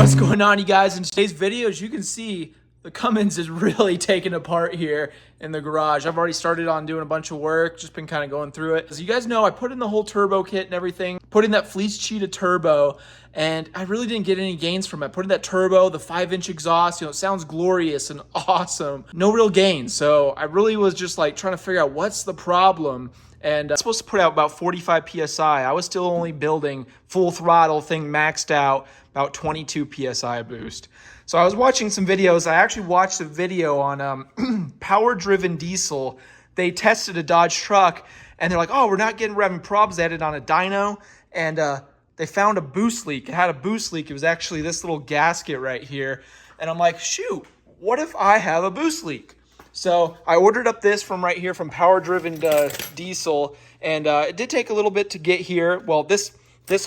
What's going on, you guys? In today's video, as you can see, the Cummins is really taken apart here in the garage. I've already started on doing a bunch of work, just been kind of going through it. As you guys know, I put in the whole turbo kit and everything, put in that Fleece Cheetah turbo, and I really didn't get any gains from it. I put in that turbo, the 5-inch exhaust, it sounds glorious and awesome. No real gains, so I really was just like trying to figure out what's the problem. And I'm supposed to put out about 45 PSI. I was still only building full throttle thing maxed out, about 22 PSI boost. So I was watching some videos. I actually watched a video on power-driven diesel. They tested a Dodge truck, and they're like, oh, we're having problems. They had it on a dyno, and they found a boost leak. It had a boost leak. It was actually this little gasket right here. And I'm like, shoot, what if I have a boost leak? So I ordered up this from right here from Power Driven Diesel, and it did take a little bit to get here. Well, this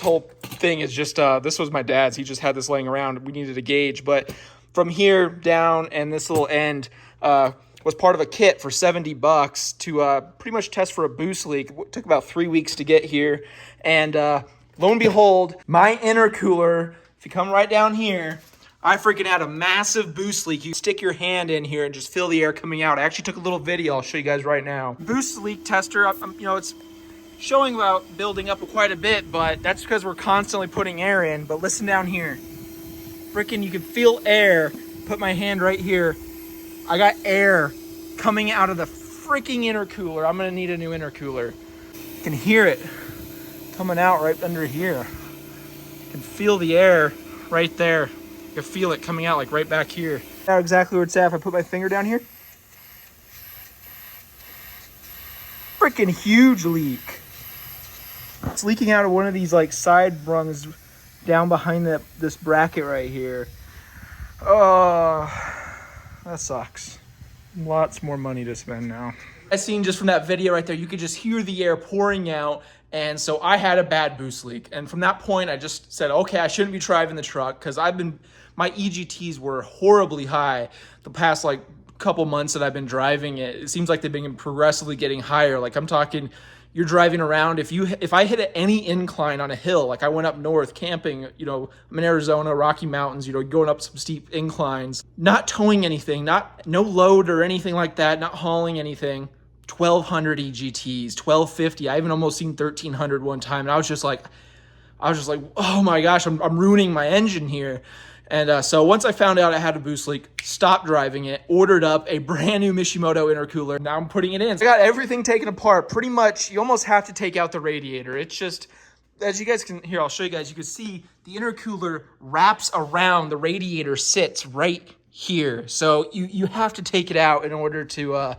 whole thing is just, this was my dad's. He just had this laying around. We needed a gauge, but from here down and this little end was part of a kit for $70 to pretty much test for a boost leak. It took about 3 weeks to get here, and lo and behold, my intercooler, if you come right down here, I freaking had a massive boost leak. You stick your hand in here and just feel the air coming out. I actually took a little video. I'll show you guys right now. Boost leak tester, it's showing about building up quite a bit, but that's because we're constantly putting air in. But listen down here. Freaking, you can feel air. Put my hand right here. I got air coming out of the freaking intercooler. I'm gonna need a new intercooler. You can hear it coming out right under here. You can feel the air right there. You can feel it coming out like right back here. Now exactly where it's at. If I put my finger down here, freaking huge leak. It's leaking out of one of these like side rungs down behind this bracket right here. Oh, that sucks. Lots more money to spend now. As seen just from that video right there, you could just hear the air pouring out. And so I had a bad boost leak. And from that point, I just said, okay, I shouldn't be driving the truck because my EGTs were horribly high the past like couple months that I've been driving it. It seems like they've been progressively getting higher. Like I'm talking, you're driving around. If I hit any incline on a hill, like I went up north camping, I'm in Arizona, Rocky Mountains, going up some steep inclines, not towing anything, no load or anything like that, not hauling anything. 1200 EGTs, 1250. I even almost seen 1300 one time, and I was just like, oh my gosh, I'm ruining my engine here. And so once I found out I had a boost leak, stopped driving it, ordered up a brand new Mishimoto intercooler. Now I'm putting it in. I got everything taken apart. Pretty much, you almost have to take out the radiator. It's just, as you guys can, here, I'll show you guys. You can see the intercooler wraps around, the radiator sits right here. So you have to take it out in order to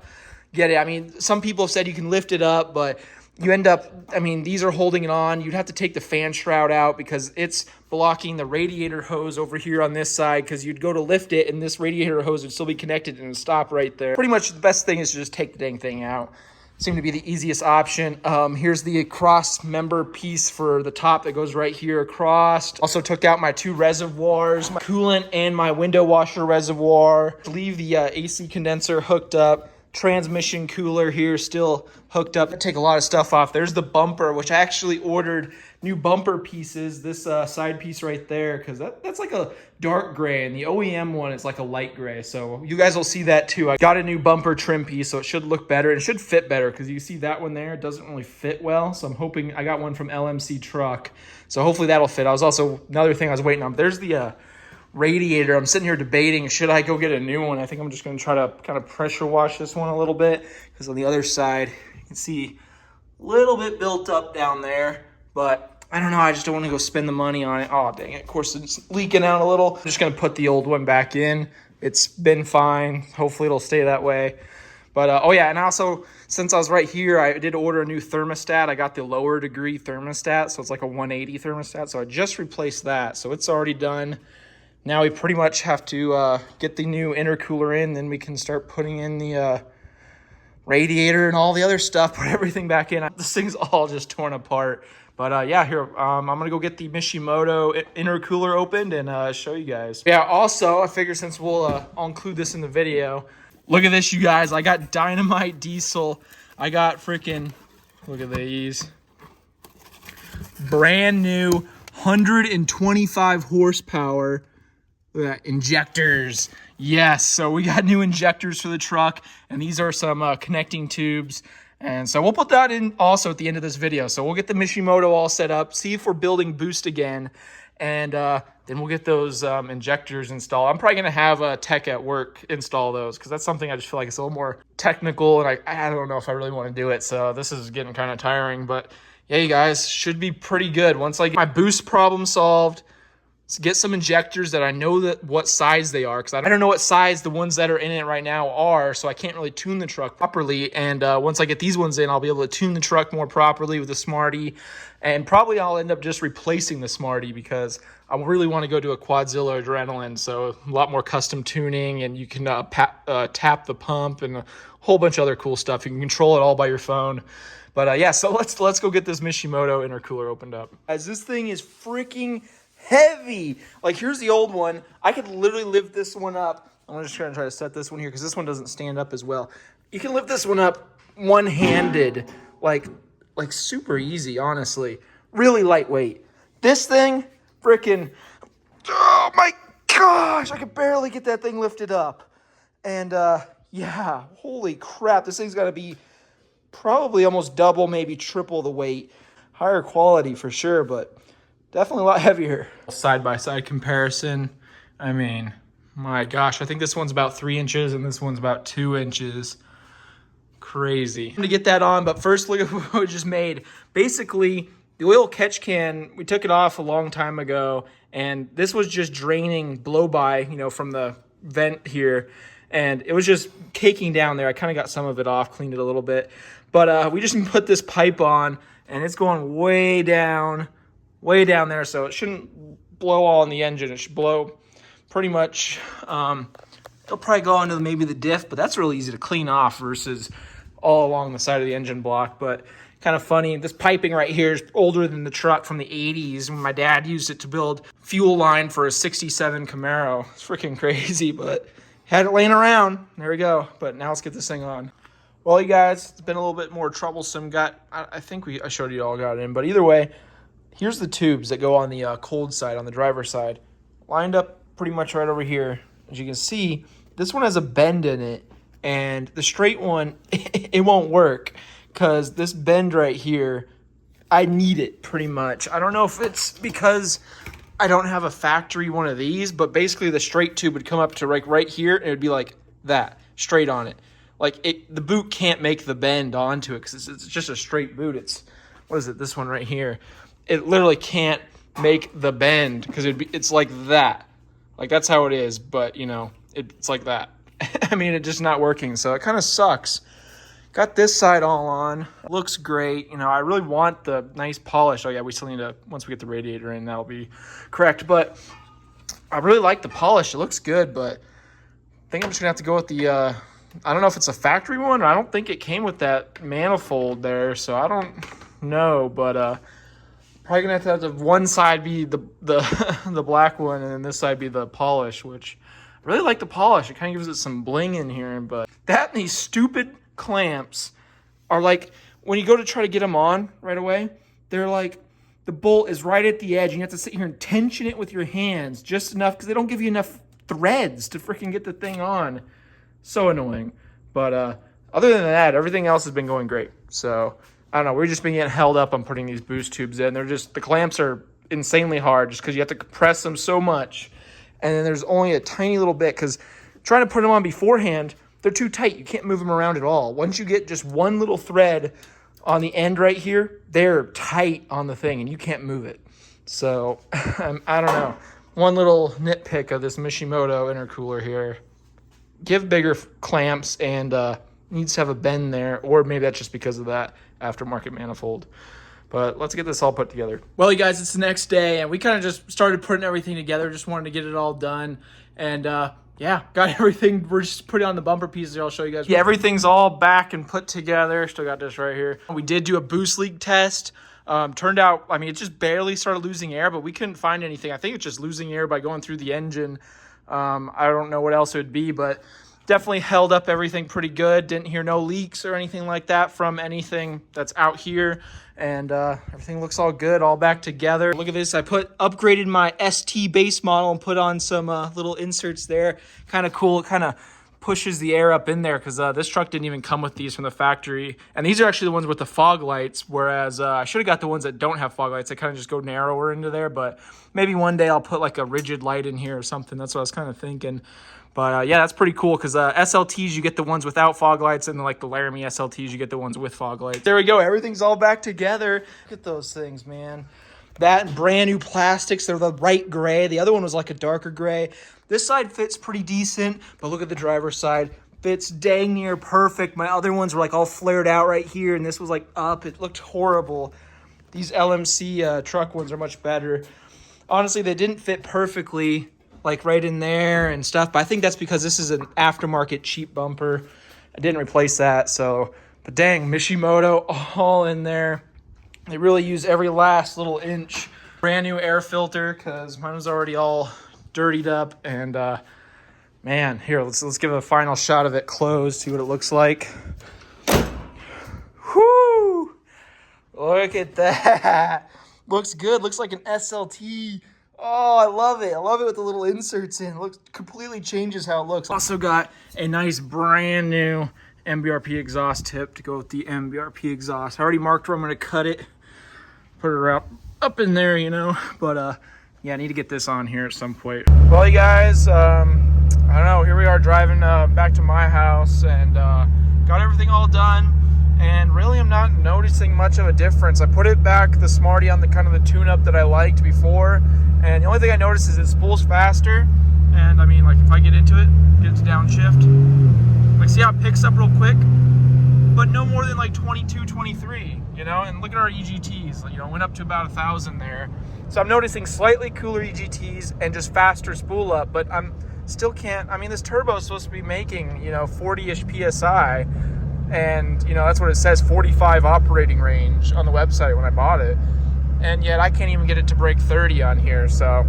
get it. I mean, some people have said you can lift it up, but you end up, these are holding it on. You'd have to take the fan shroud out because it's blocking the radiator hose over here on this side, because you'd go to lift it and this radiator hose would still be connected and stop right there. Pretty much the best thing is to just take the dang thing out. Seemed to be the easiest option. Here's the cross member piece for the top that goes right here across. Also took out my 2 reservoirs, my coolant and my window washer reservoir. Leave the AC condenser hooked up. Transmission cooler here still hooked up. I take a lot of stuff off. There's the bumper, which I actually ordered new bumper pieces. This side piece right there, because that's like a dark gray, and the OEM one is like a light gray. So you guys will see that too. I got a new bumper trim piece, so it should look better. It should fit better, because you see that one there, it doesn't really fit well. So I'm hoping, I got one from LMC Truck, so hopefully that'll fit. I was also, another thing I was waiting on, there's the radiator. I'm sitting here debating, should I go get a new one? I think I'm just going to try to kind of pressure wash this one a little bit, because on the other side you can see a little bit built up down there, but I don't know, I just don't want to go spend the money on it. Oh dang it, of course it's leaking out a little. I'm just going to put the old one back in. It's been fine, hopefully it'll stay that way. But oh yeah, and also, since I was right here, I did order a new thermostat. I got the lower degree thermostat, so it's like a 180 thermostat, so I just replaced that, so it's already done. Now we pretty much have to get the new intercooler in, then we can start putting in the radiator and all the other stuff, put everything back in. This thing's all just torn apart. But yeah, here, I'm going to go get the Mishimoto intercooler opened and show you guys. Yeah, also, I figure since I'll include this in the video. Look at this, you guys. I got Dynamite Diesel. I got freaking, look at these. Brand new 125 horsepower Look at that, injectors. Yes, so we got new injectors for the truck, and these are some connecting tubes. And so we'll put that in also at the end of this video. So we'll get the Mishimoto all set up, see if we're building boost again, and then we'll get those injectors installed. I'm probably going to have a tech at work install those, because that's something I just feel like it's a little more technical, and I don't know if I really want to do it. So this is getting kind of tiring, but yeah, you guys, should be pretty good. Once I get my boost problem solved, get some injectors that I know that what size they are, because I don't know what size the ones that are in it right now are, so I can't really tune the truck properly. And once I get these ones in, I'll be able to tune the truck more properly with the Smarty, and probably I'll end up just replacing the Smarty, because I really want to go to a Quadzilla Adrenaline, so a lot more custom tuning, and you can tap the pump and a whole bunch of other cool stuff. You can control it all by your phone. But yeah, so let's go get this Mishimoto intercooler opened up. Guys, this thing is freaking heavy. Like, here's the old one. I could literally lift this one up. I'm just gonna try to set this one here because this one doesn't stand up as well. You can lift this one up one-handed, like super easy, honestly. Really lightweight. This thing, freaking, oh my gosh, I could barely get that thing lifted up. And yeah, holy crap, this thing's gotta be probably almost double, maybe triple the weight. Higher quality for sure, but definitely a lot heavier. Side-by-side comparison. I mean, my gosh, I think this one's about 3 inches and this one's about 2 inches. Crazy. I'm gonna get that on, but first look at what we just made. Basically, the oil catch can, we took it off a long time ago, and this was just draining blow-by, you know, from the vent here, and it was just caking down there. I kind of got some of it off, cleaned it a little bit, but we just put this pipe on, and it's going way down there, so it shouldn't blow all in the engine. It should blow pretty much, it'll probably go into maybe the diff, but that's really easy to clean off versus all along the side of the engine block. But kind of funny, this piping right here is older than the truck from the 80s when my dad used it to build fuel line for a 67 Camaro. It's freaking crazy, but had it laying around. There we go. But now let's get this thing on. Well, you guys, it's been a little bit more troublesome. I think I showed you all got it in, but either way, here's the tubes that go on the cold side, on the driver's side, lined up pretty much right over here. As you can see, this one has a bend in it, and the straight one, it won't work because this bend right here, I need it pretty much. I don't know if it's because I don't have a factory one of these, but basically the straight tube would come up to right here, and it would be like that, straight on it. Like, the boot can't make the bend onto it because it's just a straight boot. It's, what is it, this one right here. It literally can't make the bend because it's like that. Like, that's how it is, but, you know, it's like that. I mean, it's just not working, so it kind of sucks. Got this side all on. Looks great. You know, I really want the nice polish. Oh, yeah, we still need to, once we get the radiator in, that'll be correct. But I really like the polish. It looks good, but I think I'm just going to have to go with the, I don't know if it's a factory one, or I don't think it came with that manifold there, so I don't know, but probably gonna have to one side be the the black one, and then this side be the polish, which I really like the polish. It kind of gives it some bling in here, but that and these stupid clamps are like, when you go to try to get them on right away, they're like, the bolt is right at the edge, and you have to sit here and tension it with your hands just enough, because they don't give you enough threads to freaking get the thing on. So annoying. But other than that, everything else has been going great. So I don't know, we've just been getting held up on putting these boost tubes in. The clamps are insanely hard just because you have to compress them so much. And then there's only a tiny little bit, because trying to put them on beforehand, they're too tight. You can't move them around at all. Once you get just one little thread on the end right here, they're tight on the thing and you can't move it. So I don't know. One little nitpick of this Mishimoto intercooler here. Give bigger clamps, and needs to have a bend there, or maybe that's just because of that aftermarket manifold. But let's get this all put together. Well, you guys, it's the next day, and we kind of just started putting everything together. Just wanted to get it all done, and yeah, got everything. We're just putting on the bumper pieces here. I'll show you guys. Yeah, everything's all back and put together. Still got this right here. We did do a boost leak test. Turned out, I mean, it just barely started losing air, but we couldn't find anything. I think it's just losing air by going through the engine. I don't know what else it would be, but definitely held up everything pretty good. Didn't hear no leaks or anything like that from anything that's out here. And everything looks all good, all back together. Look at this. I upgraded my ST base model and put on some little inserts there. Kind of cool. It kind of pushes the air up in there because this truck didn't even come with these from the factory. And these are actually the ones with the fog lights, whereas I should have got the ones that don't have fog lights. They kind of just go narrower into there. But maybe one day I'll put like a rigid light in here or something. That's what I was kind of thinking. But yeah, that's pretty cool because SLTs, you get the ones without fog lights, and like the Laramie SLTs, you get the ones with fog lights. There we go. Everything's all back together. Look at those things, man. That and brand new plastics. They're the right gray. The other one was like a darker gray. This side fits pretty decent, but look at the driver's side. Fits dang near perfect. My other ones were like all flared out right here, and this was like up. It looked horrible. These LMC truck ones are much better. Honestly, they didn't fit perfectly, like right in there and stuff, but I think that's because this is an aftermarket cheap bumper. I didn't replace that, so, but dang, Mishimoto all in there. They really use every last little inch. Brand new air filter because mine was already all dirtied up. And man, here, let's give a final shot of it closed, see what it looks like. Whoo! Look at that. Looks good. Looks like an SLT. Oh, I love it. I love it with the little inserts in. It looks, completely changes how it looks. Also got a nice brand new MBRP exhaust tip to go with the MBRP exhaust. I already marked where I'm going to cut it. Put it up in there, you know. But yeah, I need to get this on here at some point. Well, you guys, I don't know. Here we are driving back to my house and got everything all done. And really, I'm not noticing much of a difference. I put it back, the Smarty, on the kind of the tune-up that I liked before. And the only thing I noticed is it spools faster. And I mean, like if I get into it, get it to downshift. Like see how it picks up real quick? But no more than like 22, 23, you know? And look at our EGTs, you know, went up to about 1,000 there. So I'm noticing slightly cooler EGTs and just faster spool up, but I'm still can't, I mean, this turbo is supposed to be making, you know, 40-ish PSI. And, you know, that's what it says, 45 operating range on the website when I bought it. And yet I can't even get it to break 30 on here. So,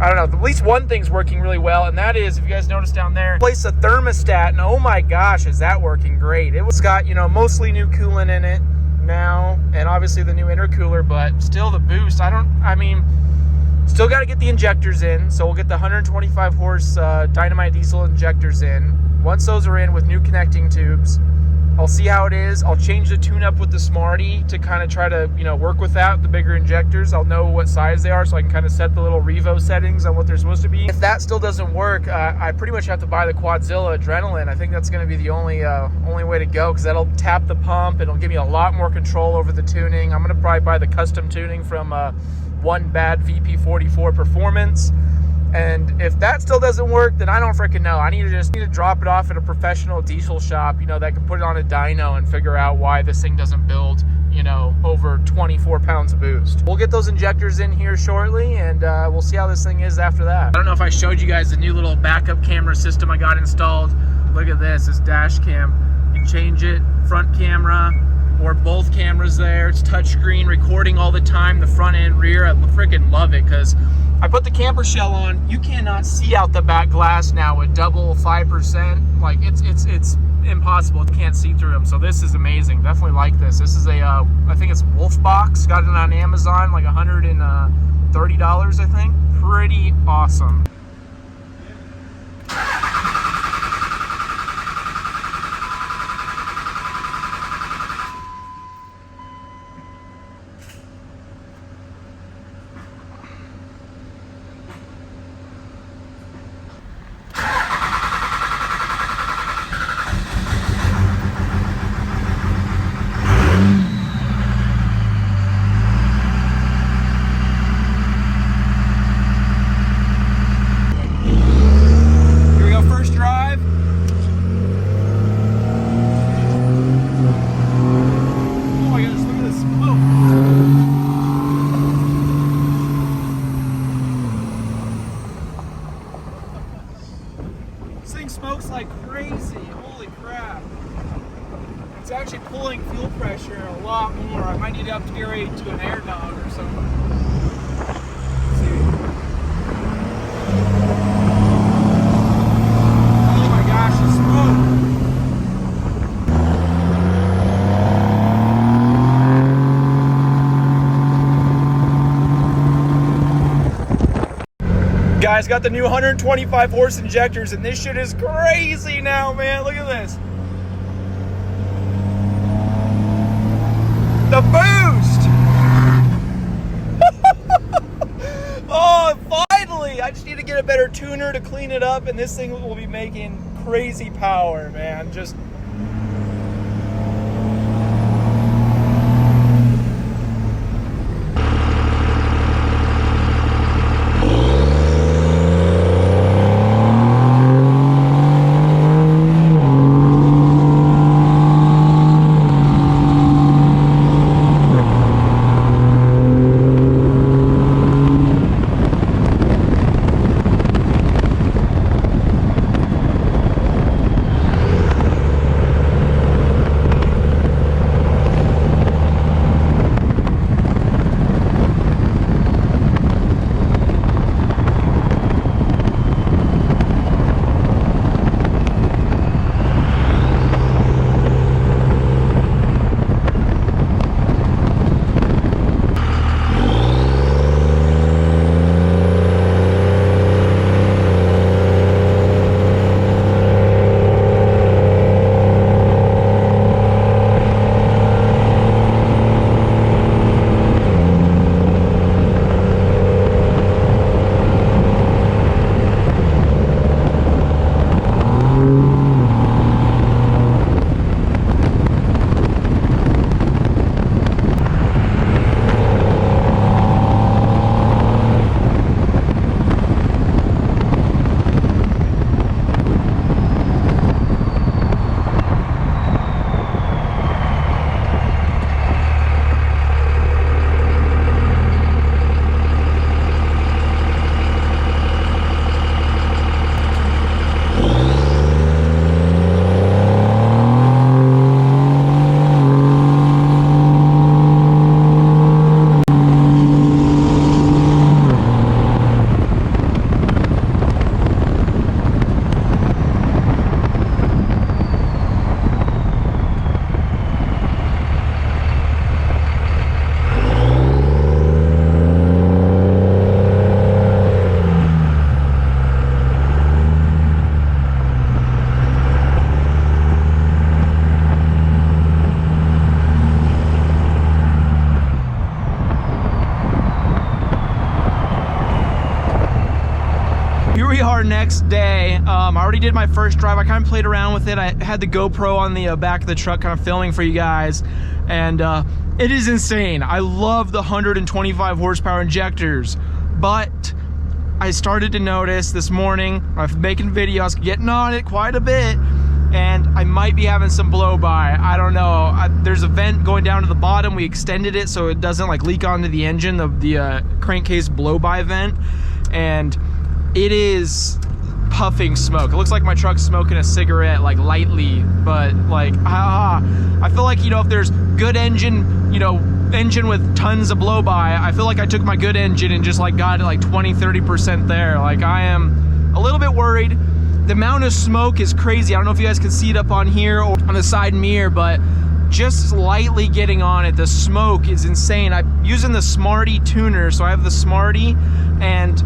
I don't know. At least one thing's working really well, and that is, if you guys notice down there, place a thermostat, and oh my gosh, is that working great. It was got, you know, mostly new coolant in it now, and obviously the new intercooler, but still the boost, still got to get the injectors in. So we'll get the 125 horse Dynamite diesel injectors in. Once those are in with new connecting tubes, I'll see how it is. I'll change the tune-up with the Smarty to kind of try to, you know, work with that, the bigger injectors. I'll know what size they are so I can kind of set the little Revo settings on what they're supposed to be. If that still doesn't work, I pretty much have to buy the Quadzilla Adrenaline. I think that's going to be the only way to go because that'll tap the pump. It'll give me a lot more control over the tuning. I'm going to probably buy the custom tuning from One Bad VP44 Performance. And if that still doesn't work, then I don't freaking know. I need to drop it off at a professional diesel shop, you know, that can put it on a dyno and figure out why this thing doesn't build, you know, over 24 pounds of boost. We'll get those injectors in here shortly, and we'll see how this thing is after that. I don't know if I showed you guys the new little backup camera system I got installed. Look at this dash cam. You can change it, front camera, or both cameras there. It's touchscreen, recording all the time, the front and rear. I freaking love it because I put the camper shell on. You cannot see out the back glass now with double 5%. Like it's impossible. You can't see through them. So this is amazing. Definitely like this. This is a I think it's WOLFBOX. Got it on Amazon, like $130, I think. Pretty awesome. Smokes like crazy. Holy crap. It's actually pulling fuel pressure a lot more. I might need to upgrade to an air dog or something. Let's see. Oh my gosh, it smokes. guys, got the new 125 horse injectors, and this shit is crazy now, man. Look at this. The boost. Oh, finally. I just need to get a better tuner to clean it up, and this thing will be making crazy power, man. Just next day. I already did my first drive. I kind of played around with it. I had the GoPro on the back of the truck kind of filming for you guys, and it is insane. I love the 125 horsepower injectors, but I started to notice this morning, I've been making videos, getting on it quite a bit, and I might be having some blow by. I don't know. There's a vent going down to the bottom. We extended it so it doesn't like leak onto the engine, the crankcase blow by vent, and it is puffing smoke. It looks like my truck's smoking a cigarette, like lightly, but like, I feel like, you know, if there's good engine, you know, engine with tons of blow by, I feel like I took my good engine and just like got it like 20-30% there. Like, I am a little bit worried. The amount of smoke is crazy. I don't know if you guys can see it up on here or on the side mirror, but just lightly getting on it, the smoke is insane. I'm using the Smarty tuner, so I have the Smarty, and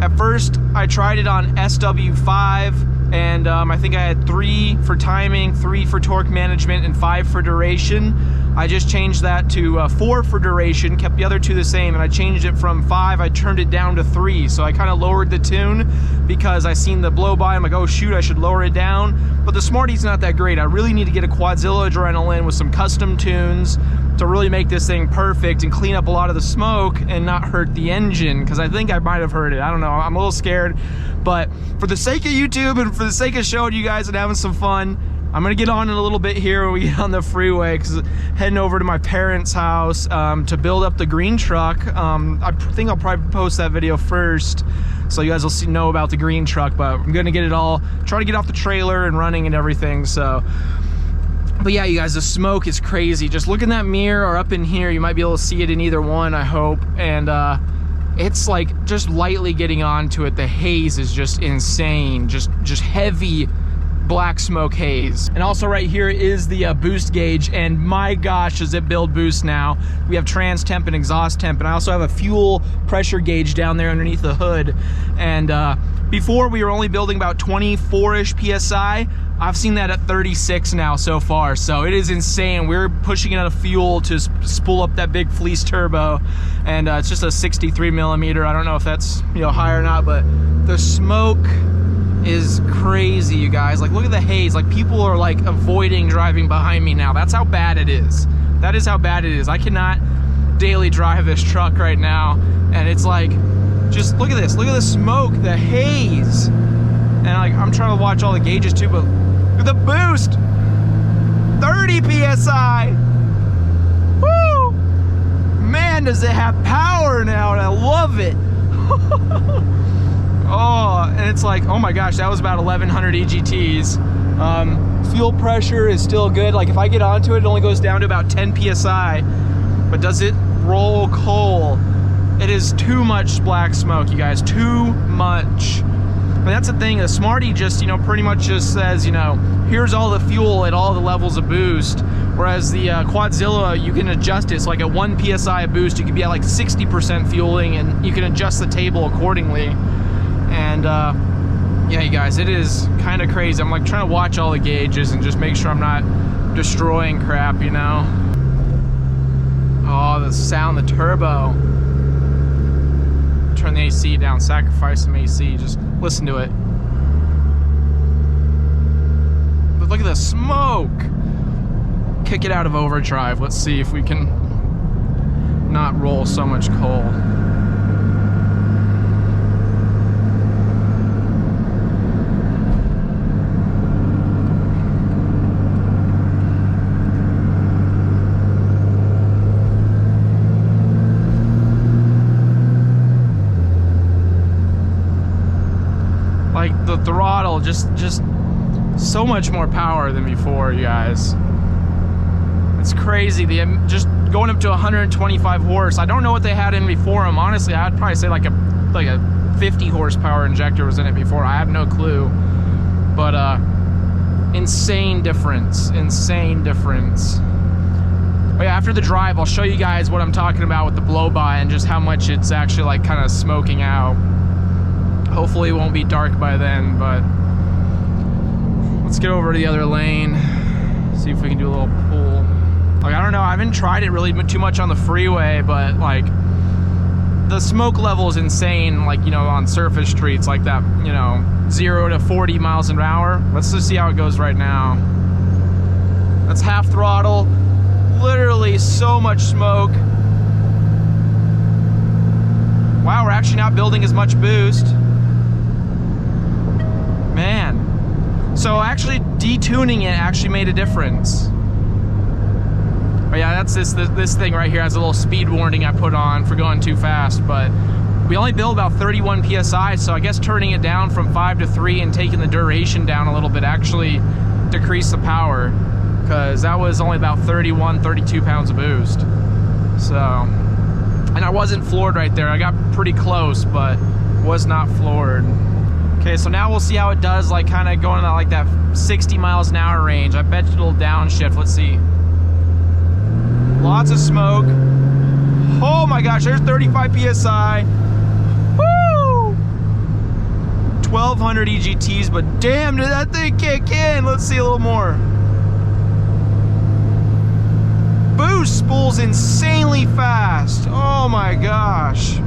at first I tried it on SW5, and I think I had 3 for timing, 3 for torque management, and 5 for duration. I just changed that to 4 for duration, kept the other 2 the same, and I changed it from 5, I turned it down to 3. So I kind of lowered the tune because I seen the blow by. I'm like, oh shoot, I should lower it down. But the Smarty's not that great. I really need to get a Quadzilla Adrenaline with some custom tunes to really make this thing perfect and clean up a lot of the smoke and not hurt the engine, because I think I might have hurt it. I don't know. I'm a little scared. But for the sake of YouTube and for the sake of showing you guys and having some fun, I'm gonna get on in a little bit here when we get on the freeway, because heading over to my parents' house to build up the green truck. I think I'll probably post that video first, so you guys will know about the green truck, but I'm gonna get it all, try to get off the trailer and running and everything. So, but yeah, you guys, the smoke is crazy. Just look in that mirror or up in here, you might be able to see it in either one, I hope. And it's like just lightly getting onto it. The haze is just insane, just heavy black smoke haze. And also right here is the boost gauge, and my gosh, does it build boost now. We have trans temp and exhaust temp, and I also have a fuel pressure gauge down there underneath the hood. And before we were only building about 24-ish PSI. I've seen that at 36 now so far, so it is insane. We're pushing out of fuel to spool up that big Fleece turbo, and it's just a 63 millimeter. I don't know if that's, you know, high or not, but the smoke is crazy, you guys. Like, look at the haze. Like, people are like avoiding driving behind me now. That's how bad it is. That is how bad it is. I cannot daily drive this truck right now, and it's like, just look at this. Look at the smoke, the haze. And like, I'm trying to watch all the gauges too, but the boost, 30 PSI. Woo! Man, does it have power now, and I love it. Oh, and it's like, oh my gosh, that was about 1100 EGTs. Fuel pressure is still good. Like, if I get onto it, it only goes down to about 10 PSI. But does it roll coal? It is too much black smoke, you guys, too much. But that's the thing, the Smarty just, you know, pretty much just says, you know, here's all the fuel at all the levels of boost. Whereas the Quadzilla, you can adjust it. So like at 1 PSI of boost, you can be at like 60% fueling, and you can adjust the table accordingly. And yeah, you guys, it is kind of crazy. I'm like trying to watch all the gauges and just make sure I'm not destroying crap, you know? Oh, the sound, the turbo. Turn the AC down, sacrifice some AC, just listen to it. But look at the smoke. Kick it out of overdrive. Let's see if we can not roll so much coal. Like the throttle, just so much more power than before, you guys. It's crazy. Just going up to 125 horse. I don't know what they had in before them. Honestly, I'd probably say like a 50 horsepower injector was in it before. I have no clue. But insane difference. Insane difference. But yeah, after the drive, I'll show you guys what I'm talking about with the blow-by and just how much it's actually like kind of smoking out. Hopefully it won't be dark by then, but let's get over to the other lane, see if we can do a little pull. Like, I don't know, I haven't tried it really too much on the freeway, but like the smoke level is insane, like, you know, on surface streets like that, you know, 0 to 40 miles an hour. Let's just see how it goes right now. That's half throttle, literally so much smoke. Wow, we're actually not building as much boost. Man. So actually detuning it actually made a difference. But yeah, that's this thing right here has a little speed warning I put on for going too fast, but we only build about 31 PSI, so I guess turning it down from 5 to 3 and taking the duration down a little bit actually decreased the power, because that was only about 31, 32 pounds of boost. So, and I wasn't floored right there. I got pretty close, but was not floored. Okay, so now we'll see how it does, like kind of going to like that 60 miles an hour range. I bet it'll downshift. Let's see. Lots of smoke. Oh my gosh, there's 35 PSI. Woo! 1200 EGTs, but damn, did that thing kick in? Let's see a little more. Boost spools insanely fast. Oh my gosh.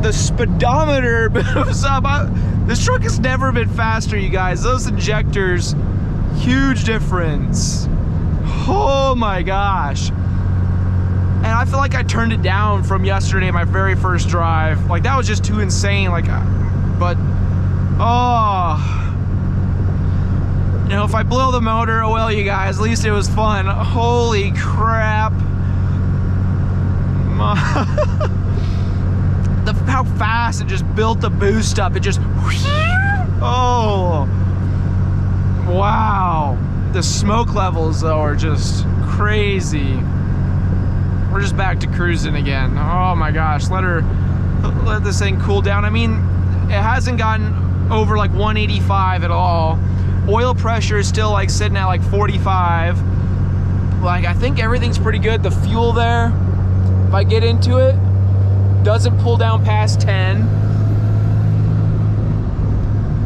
The speedometer moves up. This truck has never been faster, you guys. Those injectors, huge difference. Oh my gosh. And I feel like I turned it down from yesterday, my very first drive. Like, that was just too insane. Like, but, oh. You know, if I blow the motor, oh well, you guys, at least it was fun. Holy crap. How fast it just built the boost up. It just, oh, wow. The smoke levels, though, are just crazy. We're just back to cruising again. Oh my gosh, let this thing cool down. I mean, it hasn't gotten over like 185 at all. Oil pressure is still like sitting at like 45. Like, I think everything's pretty good. The fuel there, if I get into it, doesn't pull down past 10.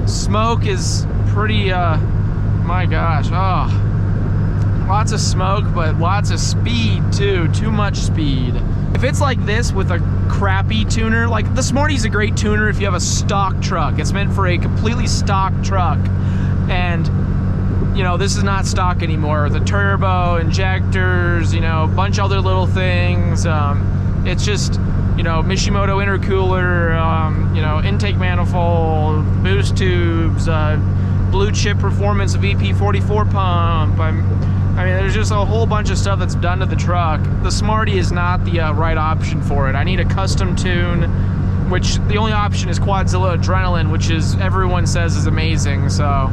Smoke is pretty, my gosh, oh. Lots of smoke, but lots of speed too. Too much speed. If it's like this with a crappy tuner, like the Smarty's a great tuner if you have a stock truck. It's meant for a completely stock truck. And, you know, this is not stock anymore. The turbo, injectors, you know, a bunch of other little things. It's just, you know, Mishimoto intercooler, you know, intake manifold, boost tubes, blue chip performance VP44 pump. I mean, there's just a whole bunch of stuff that's done to the truck. The Smarty is not the right option for it. I need a custom tune, which the only option is Quadzilla Adrenaline, which is everyone says is amazing. So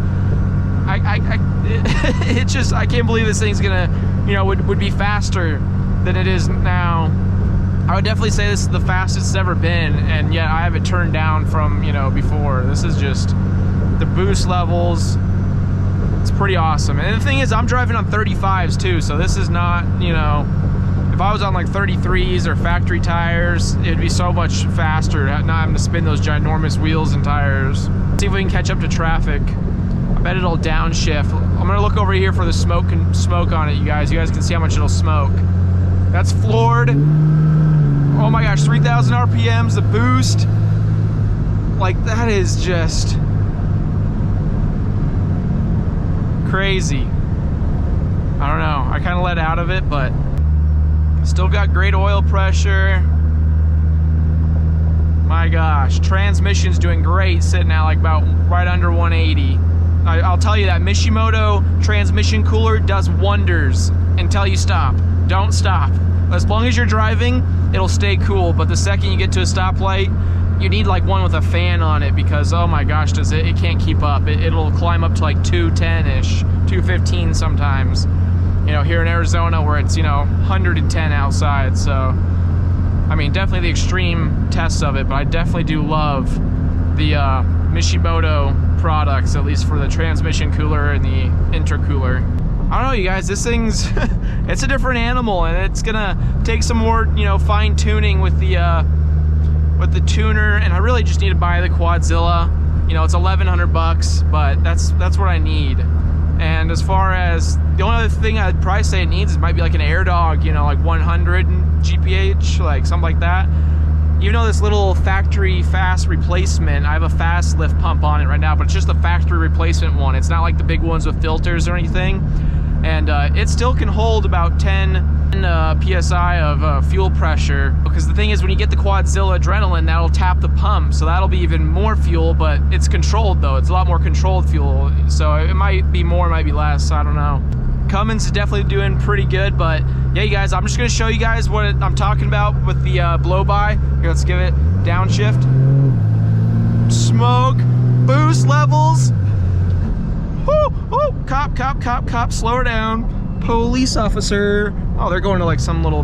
it's just, I can't believe this thing's gonna, you know, would be faster than it is now. I would definitely say this is the fastest it's ever been, and yet I have it turned down from, you know, before. This is just the boost levels. It's pretty awesome. And the thing is, I'm driving on 35s too, so this is not, you know, if I was on like 33s or factory tires, it'd be so much faster, not having to spin those ginormous wheels and tires. See if we can catch up to traffic. I bet it'll downshift. I'm gonna look over here for the smoke on it, you guys. You guys can see how much it'll smoke. That's floored. Oh my gosh, 3,000 RPMs, the boost. Like, that is just crazy. I don't know, I kind of let out of it, but still got great oil pressure. My gosh, transmission's doing great, sitting at like about right under 180. I'll tell you that Mishimoto transmission cooler does wonders until you stop. Don't stop. As long as you're driving, it'll stay cool, but the second you get to a stoplight, you need like one with a fan on it, because oh my gosh, it can't keep up. It'll climb up to like 210-ish, 215 sometimes. You know, here in Arizona where it's, you know, 110 outside. So, I mean, definitely the extreme tests of it, but I definitely do love the Mishimoto products, at least for the transmission cooler and the intercooler. I don't know, you guys, this thing's it's a different animal, and it's gonna take some more, you know, fine tuning with the tuner, and I really just need to buy the Quadzilla. You know, it's 1,100 bucks, but that's what I need. And as far as the only other thing I'd probably say it needs, it might be like an air dog, you know, like 100 GPH, like something like that. Even though this little factory fast replacement, I have a fast lift pump on it right now, but it's just the factory replacement one. It's not like the big ones with filters or anything. And it still can hold about 10 PSI of fuel pressure, because the thing is, when you get the Quadzilla Adrenaline, that'll tap the pump, so that'll be even more fuel, but it's controlled though. It's a lot more controlled fuel, so it might be more, it might be less, I don't know. Cummins is definitely doing pretty good, but yeah, you guys, I'm just gonna show you guys what I'm talking about with the blow-by. Here, let's give it downshift. Smoke, boost levels. Woo, woo. Cop, slow her down. Police officer. Oh, they're going to like some little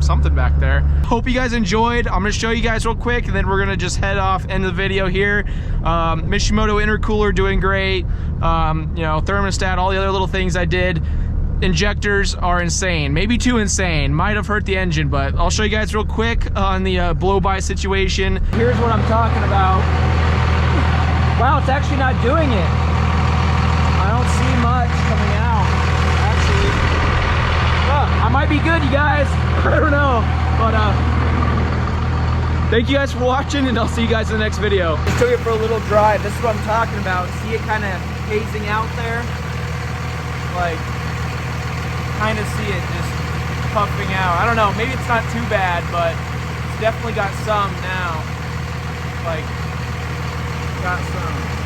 something back there. Hope you guys enjoyed. I'm gonna show you guys real quick, and then we're gonna just head off, end the video here. Mishimoto intercooler doing great. You know, thermostat, all the other little things I did. Injectors are insane, maybe too insane. Might have hurt the engine, but I'll show you guys real quick on the blow-by situation. Here's what I'm talking about. Wow, it's actually not doing it. I don't see much coming out, actually. I might be good, you guys. I don't know, but thank you guys for watching, and I'll see you guys in the next video. Just took it for a little drive. This is what I'm talking about. See it kind of hazing out there? Like, kind of see it just puffing out. I don't know, maybe it's not too bad, but it's definitely got some now. Like, got some.